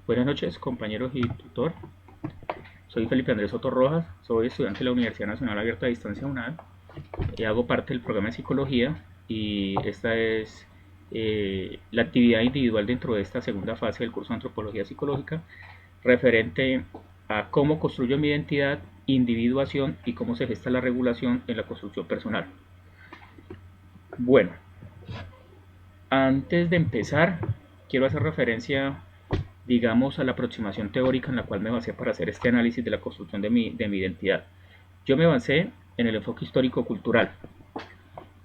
Buenas noches, compañeros y tutor. Soy Felipe Andrés Soto Rojas, soy estudiante de la Universidad Nacional Abierta a Distancia UNAD y hago parte del programa de psicología y esta es la actividad individual dentro de esta segunda fase del curso de antropología psicológica referente a cómo construyo mi identidad, individuación y cómo se gesta la regulación en la construcción personal. Bueno, antes de empezar, quiero hacer referencia, digamos, a la aproximación teórica en la cual me basé para hacer este análisis de la construcción de mi identidad. Yo me basé en el enfoque histórico-cultural.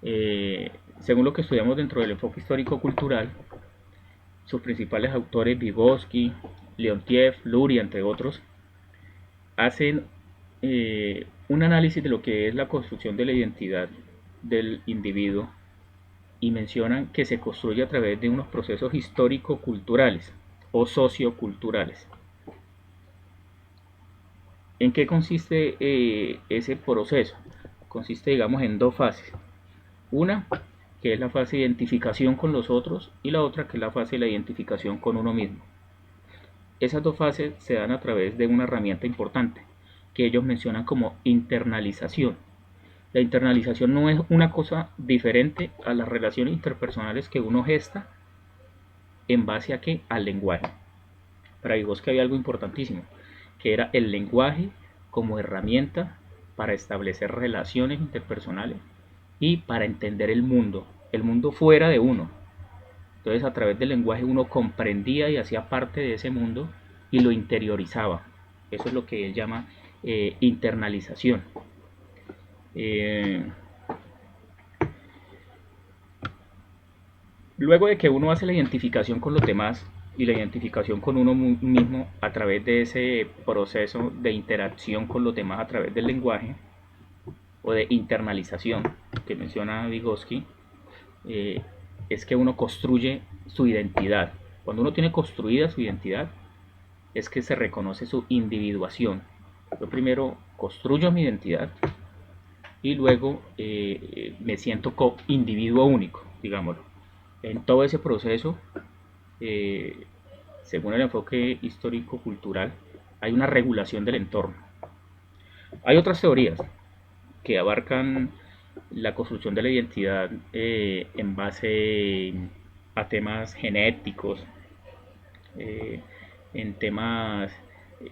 Según lo que estudiamos dentro del enfoque histórico-cultural, sus principales autores, Vygotsky, Leontiev, Luria, entre otros, hacen un análisis de lo que es la construcción de la identidad del individuo y mencionan que se construye a través de unos procesos histórico-culturales o socioculturales. ¿En qué consiste ese proceso? Consiste, digamos, en dos fases. Una, que es la fase de identificación con los otros, y la otra, que es la fase de la identificación con uno mismo. Esas dos fases se dan a través de una herramienta importante, que ellos mencionan como internalización. La internalización no es una cosa diferente a las relaciones interpersonales que uno gesta en base a qué, al lenguaje. Para Vygotsky había algo importantísimo, que era el lenguaje como herramienta para establecer relaciones interpersonales y para entender el mundo fuera de uno. Entonces a través del lenguaje uno comprendía y hacía parte de ese mundo y lo interiorizaba. Eso es lo que él llama internalización. Luego de que uno hace la identificación con los demás y la identificación con uno mismo a través de ese proceso de interacción con los demás a través del lenguaje o de internalización que menciona Vygotsky, es que uno construye su identidad. Cuando uno tiene construida su identidad, es que se reconoce su individuación. Yo primero construyo mi identidad y luego me siento como individuo único, digámoslo. En todo ese proceso, según el enfoque histórico-cultural, hay una regulación del entorno. Hay otras teorías que abarcan la construcción de la identidad en base a temas genéticos, en temas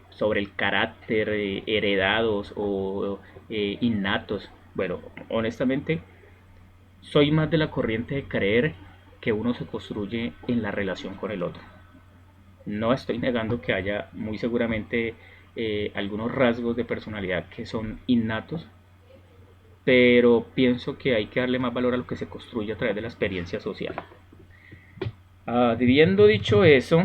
sobre el carácter heredados o innatos. Bueno, honestamente, soy más de la corriente de creer que uno se construye en la relación con el otro. No estoy negando que haya muy seguramente algunos rasgos de personalidad que son innatos, pero pienso que hay que darle más valor a lo que se construye a través de la experiencia social. Habiendo dicho eso,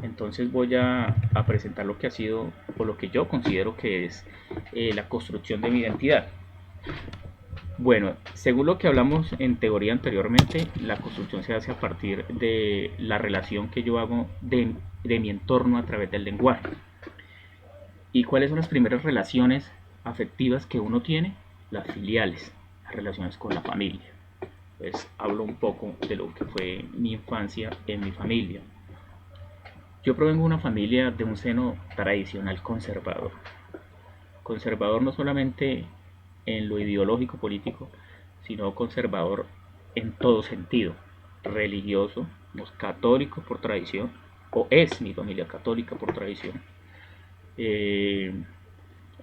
entonces voy a presentar lo que ha sido o lo que yo considero que es la construcción de mi identidad. Bueno, según lo que hablamos en teoría anteriormente, la construcción se hace a partir de la relación que yo hago de mi entorno a través del lenguaje. ¿Y cuáles son las primeras relaciones afectivas que uno tiene? Las filiales, las relaciones con la familia. Pues hablo un poco de lo que fue mi infancia en mi familia. Yo provengo de una familia de un seno tradicional conservador. Conservador no solamente en lo ideológico político, sino conservador en todo sentido. Religioso, los católicos por tradición, o es mi familia católica por tradición.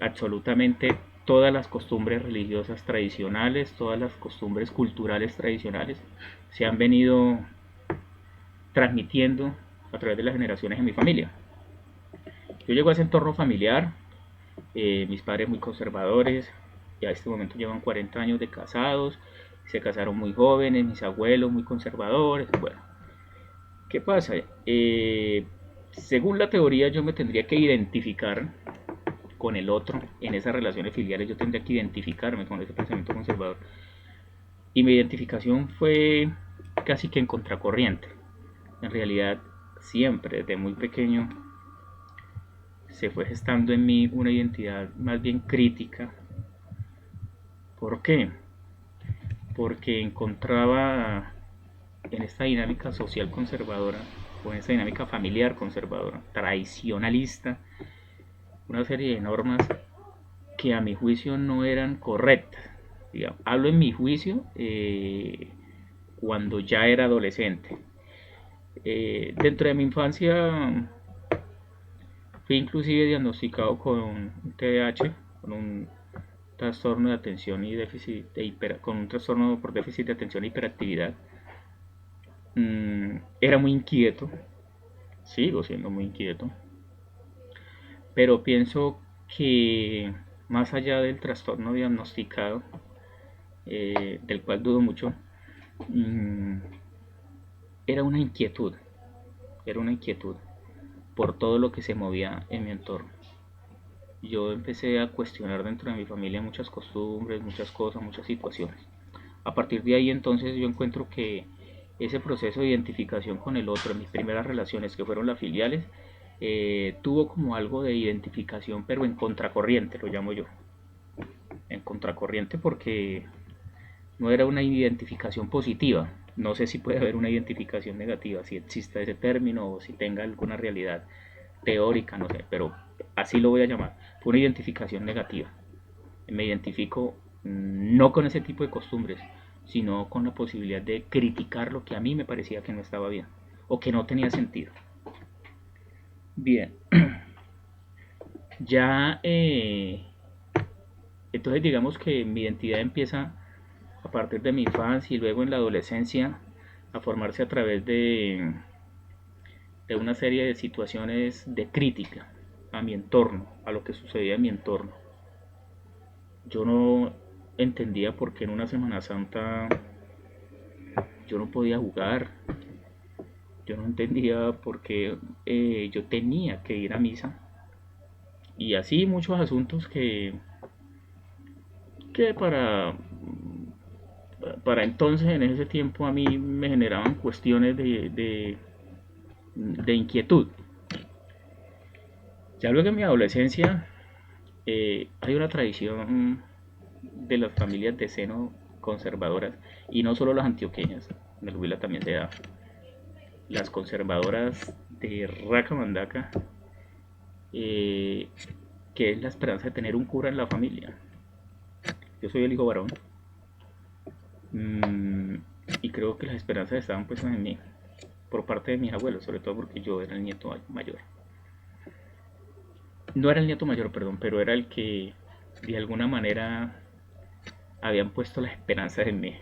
Absolutamente todas las costumbres religiosas tradicionales, todas las costumbres culturales tradicionales se han venido transmitiendo a través de las generaciones en mi familia. Yo llego a ese entorno familiar, mis padres muy conservadores, ya a este momento llevan 40 años de casados, se casaron muy jóvenes, mis abuelos muy conservadores. Bueno, ¿qué pasa? Según la teoría yo me tendría que identificar con el otro en esas relaciones filiales, yo tendría que identificarme con ese pensamiento conservador, y mi identificación fue casi que en contracorriente. En realidad siempre desde muy pequeño se fue gestando en mí una identidad más bien crítica. ¿Por qué? Porque encontraba en esta dinámica social conservadora con esa dinámica familiar conservadora, tradicionalista, una serie de normas que a mi juicio no eran correctas. Digamos, hablo en mi juicio cuando ya era adolescente. Dentro de mi infancia fui inclusive diagnosticado con un TDAH, con un trastorno de atención y déficit con un trastorno por déficit de atención e hiperactividad. Era muy inquieto, sigo siendo muy inquieto, pero pienso que más allá del trastorno diagnosticado, del cual dudo mucho, era una inquietud, era una inquietud por todo lo que se movía en mi entorno. Yo empecé a cuestionar dentro de mi familia muchas costumbres, muchas cosas, muchas situaciones. A partir de ahí entonces yo encuentro que ese proceso de identificación con el otro, en mis primeras relaciones que fueron las filiales, tuvo como algo de identificación, pero en contracorriente, lo llamo yo. En contracorriente porque no era una identificación positiva. No sé si puede haber una identificación negativa, si exista ese término o si tenga alguna realidad teórica, no sé, pero así lo voy a llamar. Fue una identificación negativa. Me identifico no con ese tipo de costumbres, sino con la posibilidad de criticar lo que a mí me parecía que no estaba bien o que no tenía sentido. Bien, ya entonces digamos que mi identidad empieza a partir de mi infancia y luego en la adolescencia a formarse a través de una serie de situaciones de crítica a mi entorno, a lo que sucedía en mi entorno. Yo no entendía por qué en una Semana Santa yo no podía jugar, yo no entendía por qué yo tenía que ir a misa y así muchos asuntos que para entonces en ese tiempo a mí me generaban cuestiones de inquietud. Ya luego en mi adolescencia hay una tradición de las familias de seno conservadoras y no solo las antioqueñas, en el Huila también se da. Las conservadoras de Raca Mandaca, que es la esperanza de tener un cura en la familia. Yo soy el hijo varón y creo que las esperanzas estaban puestas en mí por parte de mis abuelos, sobre todo porque yo era el nieto mayor. No era el nieto mayor, perdón, pero era el que de alguna manera habían puesto las esperanzas en mí.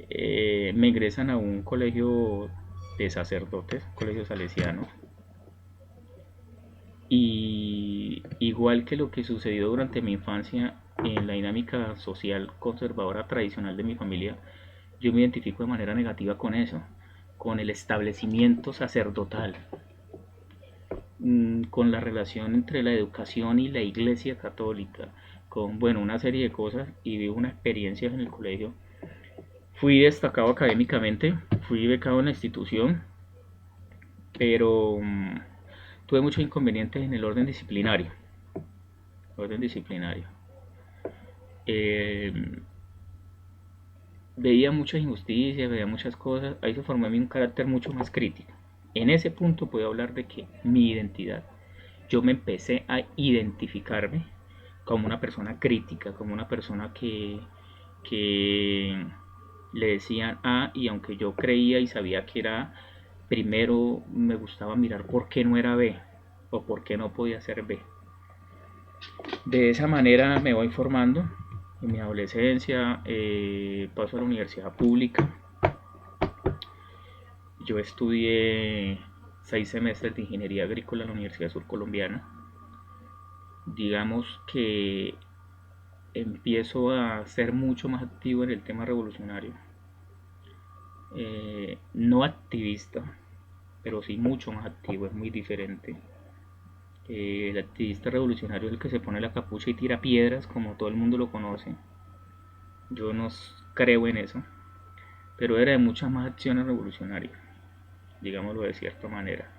Me ingresan a un colegio de sacerdotes, un colegio salesiano, y igual que lo que sucedió durante mi infancia en la dinámica social conservadora tradicional de mi familia, yo me identifico de manera negativa con eso, con el establecimiento sacerdotal, con la relación entre la educación y la iglesia católica, con bueno, una serie de cosas y vivo una experiencia en el colegio. Fui destacado académicamente, fui becado en la institución, pero tuve muchos inconvenientes en el orden disciplinario. Orden disciplinario. Eh, Veía muchas injusticias, veía muchas cosas, ahí se formó en mí un carácter mucho más crítico. En ese punto puedo hablar de que mi identidad, yo me empecé a identificarme como una persona crítica, como una persona que le decían A y aunque yo creía y sabía que era A, primero me gustaba mirar por qué no era B o por qué no podía ser B. De esa manera me voy formando. En mi adolescencia paso a la universidad pública. Yo estudié 6 semestres de ingeniería agrícola en la Universidad Surcolombiana. Digamos que empiezo a ser mucho más activo en el tema revolucionario. No activista, pero sí mucho más activo, es muy diferente. El activista revolucionario es el que se pone la capucha y tira piedras, como todo el mundo lo conoce. Yo no creo en eso, pero era de muchas más acciones revolucionarias, digámoslo de cierta manera.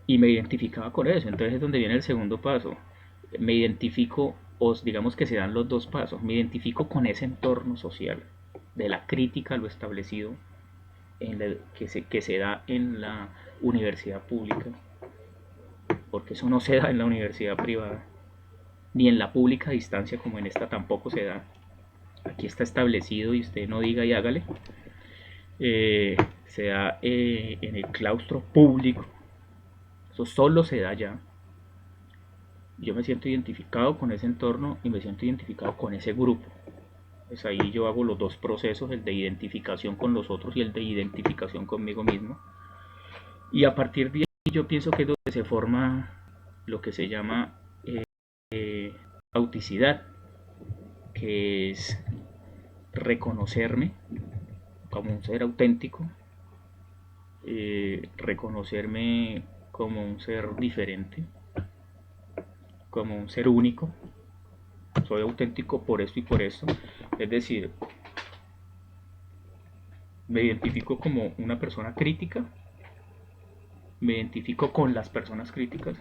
Y me identificaba con eso, entonces es donde viene el segundo paso. Me identifico, o digamos que se dan los dos pasos, me identifico con ese entorno social, de la crítica a lo establecido, que se da en la universidad pública, porque eso no se da en la universidad privada, ni en la pública a distancia como en esta tampoco se da. Aquí está establecido y usted no diga y hágale. Se da en el claustro público, eso solo se da ya. Yo me siento identificado con ese entorno y me siento identificado con ese grupo. Pues ahí yo hago los dos procesos, el de identificación con los otros y el de identificación conmigo mismo. Y a partir de ahí yo pienso que es donde se forma lo que se llama auticidad, que es reconocerme como un ser auténtico, reconocerme como un ser diferente, como un ser único. Soy auténtico por esto y por esto. Es decir, me identifico como una persona crítica, me identifico con las personas críticas,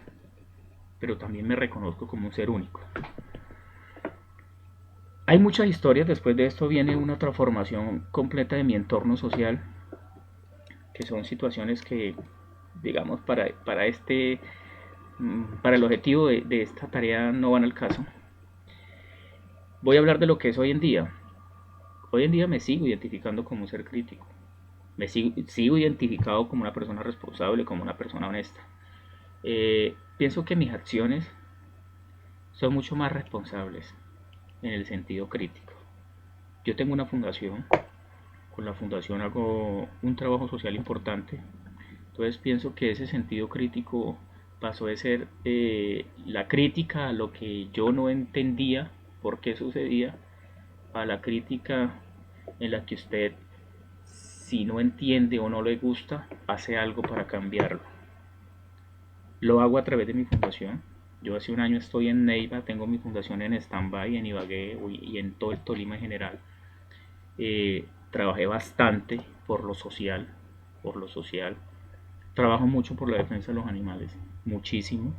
pero también me reconozco como un ser único. Hay muchas historias, después de esto viene una transformación completa de mi entorno social, que son situaciones que, digamos, para el objetivo de esta tarea no van al caso. Voy a hablar de lo que es hoy en día. Hoy en día me sigo identificando como un ser crítico, sigo identificado como una persona responsable, como una persona honesta. Pienso que mis acciones son mucho más responsables en el sentido crítico. Yo tengo una fundación, con la fundación hago un trabajo social importante, entonces pienso que ese sentido crítico pasó de ser la crítica a lo que yo no entendía por qué sucedía, a la crítica en la que usted, si no entiende o no le gusta, hace algo para cambiarlo. Lo hago a través de mi fundación. Yo hace un año estoy en Neiva, tengo mi fundación en Standby, en Ibagué y en todo el Tolima en general. Trabajé bastante por lo social, por lo social. Trabajo mucho por la defensa de los animales, muchísimo.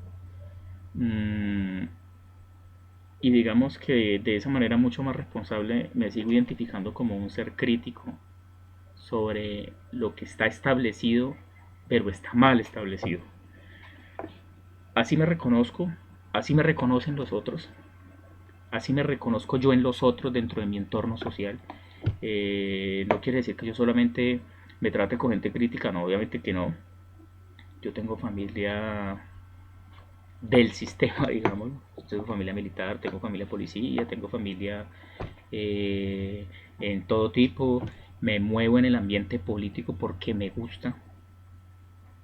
Y digamos que de esa manera mucho más responsable me sigo identificando como un ser crítico sobre lo que está establecido, pero está mal establecido. Así me reconozco, así me reconocen los otros, así me reconozco yo en los otros dentro de mi entorno social. No quiere decir que yo solamente me trate con gente crítica, no, obviamente que no. Yo tengo familia del sistema, digamos. Tengo familia militar, tengo familia policía, tengo familia en todo tipo. Me muevo en el ambiente político porque me gusta.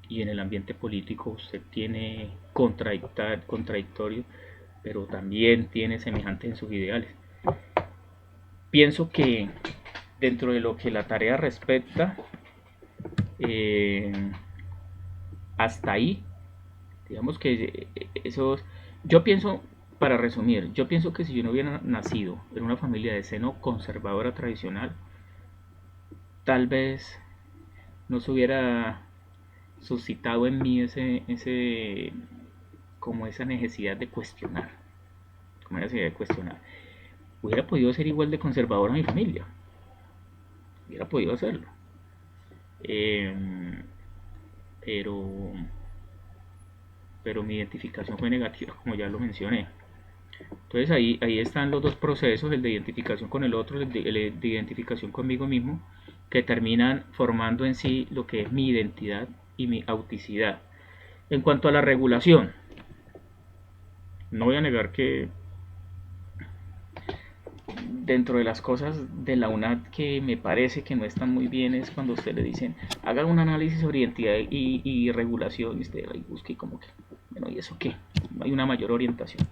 Y en el ambiente político usted tiene contradictorio, pero también tiene semejantes en sus ideales. Pienso que dentro de lo que la tarea respecta, eh, hasta ahí, digamos que yo pienso, para resumir, yo pienso que si yo no hubiera nacido en una familia de seno conservadora tradicional, tal vez no se hubiera suscitado en mí como esa necesidad de cuestionar, como esa necesidad de cuestionar. Hubiera podido ser igual de conservadora mi familia, hubiera podido hacerlo, eh, pero pero mi identificación fue negativa, como ya lo mencioné. Entonces ahí están los dos procesos, el de identificación con el otro, el de identificación conmigo mismo, que terminan formando en sí lo que es mi identidad y mi auticidad. En cuanto a la regulación, no voy a negar que dentro de las cosas de la UNAD que me parece que no están muy bien es cuando usted le dicen haga un análisis sobre identidad y regulación y usted ahí busque como que, bueno, ¿y eso qué? No hay una mayor orientación.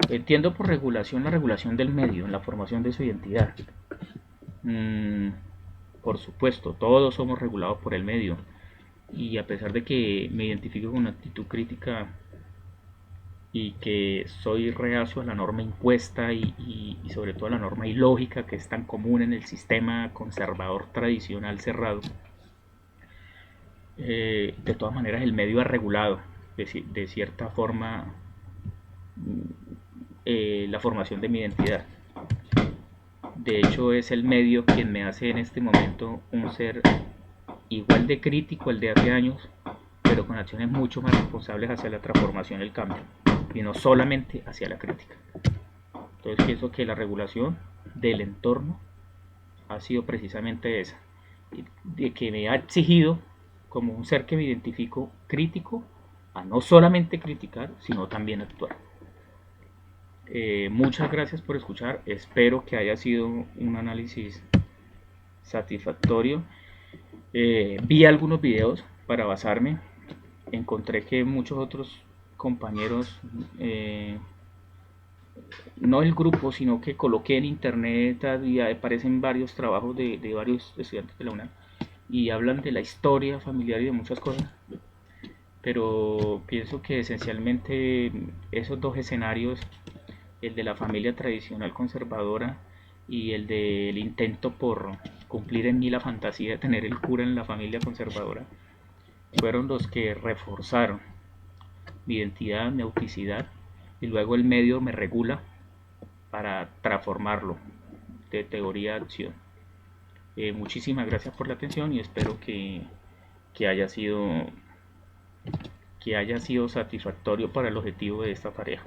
Entiendo por regulación la regulación del medio, en la formación de su identidad. Por supuesto, todos somos regulados por el medio. Y a pesar de que me identifico con una actitud crítica y que soy reacio a la norma impuesta y sobre todo a la norma ilógica que es tan común en el sistema conservador tradicional cerrado, de todas maneras el medio ha regulado de cierta forma la formación de mi identidad. De hecho es el medio quien me hace en este momento un ser igual de crítico al de hace años, pero con acciones mucho más responsables hacia la transformación y el cambio, y no solamente hacia la crítica. Entonces pienso que la regulación del entorno ha sido precisamente esa, de que me ha exigido, como un ser que me identifico crítico, a no solamente criticar, sino también actuar. Muchas gracias por escuchar, espero que haya sido un análisis satisfactorio. Vi algunos videos para basarme, encontré que muchos otros compañeros, no el grupo, sino que coloqué en internet y aparecen varios trabajos de varios estudiantes de la UNAM y hablan de la historia familiar y de muchas cosas, pero pienso que esencialmente esos dos escenarios, el de la familia tradicional conservadora y el del intento por cumplir en mí la fantasía de tener el cura en la familia conservadora, fueron los que reforzaron mi identidad, mi auticidad, y luego el medio me regula para transformarlo de teoría a acción. Muchísimas gracias por la atención y espero que haya sido que haya sido satisfactorio para el objetivo de esta tarea.